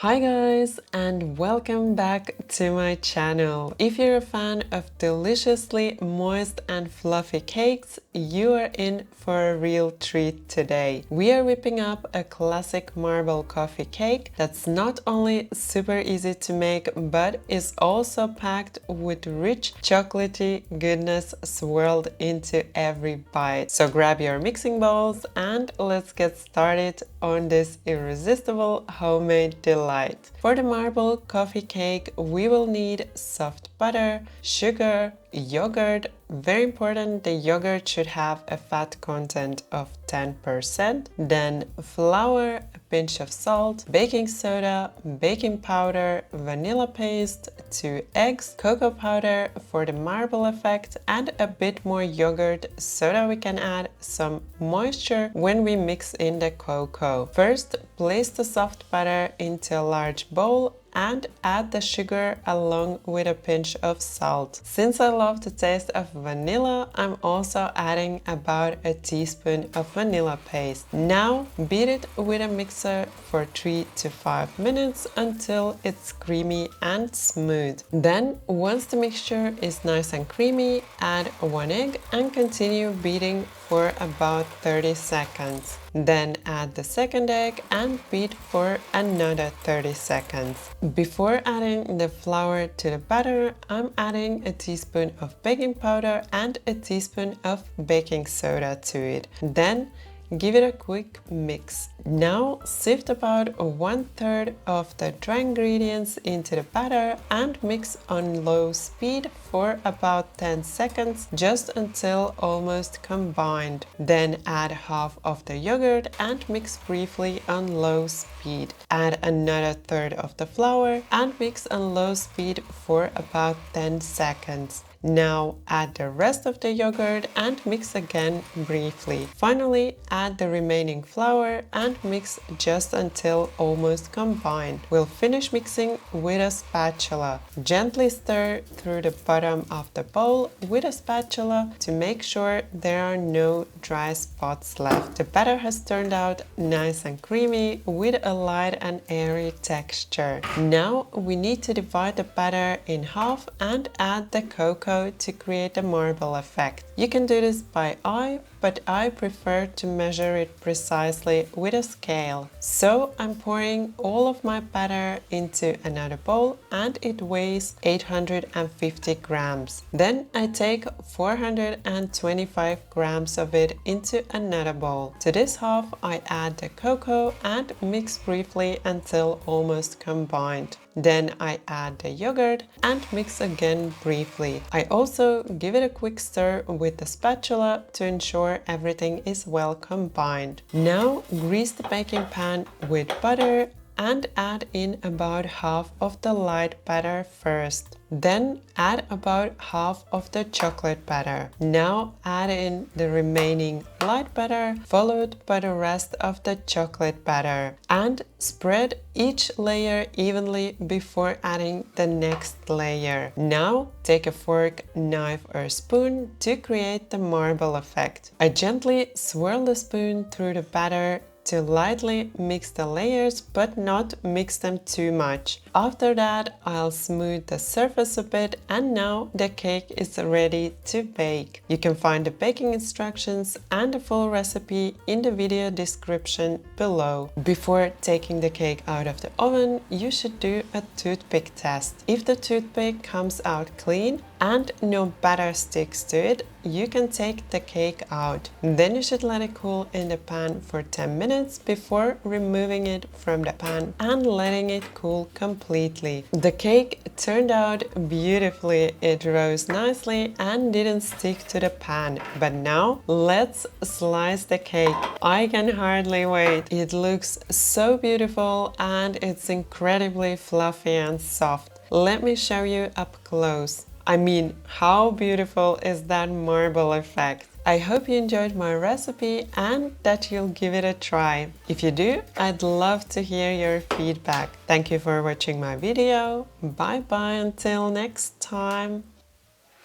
Hi guys, and welcome back to my channel. If you're a fan of deliciously moist and fluffy cakes, you are in for a real treat today. We are whipping up a classic marble coffee cake that's not only super easy to make, but is also packed with rich chocolatey goodness swirled into every bite. So grab your mixing bowls and let's get started on this irresistible homemade delight. For the marble coffee cake, we will need soft butter, sugar, yogurt. Very important, the yogurt should have a fat content of 10%. Then flour, a pinch of salt, baking soda, baking powder, vanilla paste, 2 eggs, cocoa powder for the marble effect, and a bit more yogurt so that we can add some moisture when we mix in the cocoa. First, place the soft butter into a large bowl and add the sugar along with a pinch of salt. Since I love the taste of vanilla, I'm also adding about a teaspoon of vanilla paste. Now beat it with a mixer for 3 to 5 minutes until it's creamy and smooth. Then, once the mixture is nice and creamy, add 1 egg and continue beating for about 30 seconds. Then add the second egg and beat for another 30 seconds. Before adding the flour to the batter, I'm adding a teaspoon of baking powder and a teaspoon of baking soda to it. Then give it a quick mix. Now sift about 1/3 of the dry ingredients into the batter and mix on low speed for about 10 seconds, just until almost combined. Then add half of the yogurt and mix briefly on low speed. Add another third of the flour and mix on low speed for about 10 seconds. Now add the rest of the yogurt and mix again briefly. Finally, add the remaining flour and mix just until almost combined. We'll finish mixing with a spatula. Gently stir through the bottom of the bowl with a spatula to make sure there are no dry spots left. The batter has turned out nice and creamy with a light and airy texture. Now we need to divide the batter in half and add the cocoa to create the marble effect. You can do this by eye, but I prefer to measure it precisely with a scale. So I'm pouring all of my batter into another bowl and it weighs 850 grams. Then I take 425 grams of it into another bowl. To this half I add the cocoa and mix briefly until almost combined. Then I add the yogurt and mix again briefly. I also give it a quick stir with the spatula to ensure everything is well combined. Now grease the baking pan with butter and add in about half of the light batter first. Then add about half of the chocolate batter. Now add in the remaining light batter, followed by the rest of the chocolate batter. And spread each layer evenly before adding the next layer. Now take a fork, knife or spoon to create the marble effect. I gently swirl the spoon through the batter to lightly mix the layers, but not mix them too much. After that, I'll smooth the surface a bit, and now the cake is ready to bake. You can find the baking instructions and the full recipe in the video description below. Before taking the cake out of the oven, you should do a toothpick test. If the toothpick comes out clean and no batter sticks to it, you can take the cake out. Then you should let it cool in the pan for 10 minutes before removing it from the pan and letting it cool completely. The cake turned out beautifully. It rose nicely and didn't stick to the pan. But now let's slice the cake. I can hardly wait. It looks so beautiful and it's incredibly fluffy and soft. Let me show you up close. I mean, how beautiful is that marble effect? I hope you enjoyed my recipe and that you'll give it a try. If you do, I'd love to hear your feedback. Thank you for watching my video. Bye bye until next time.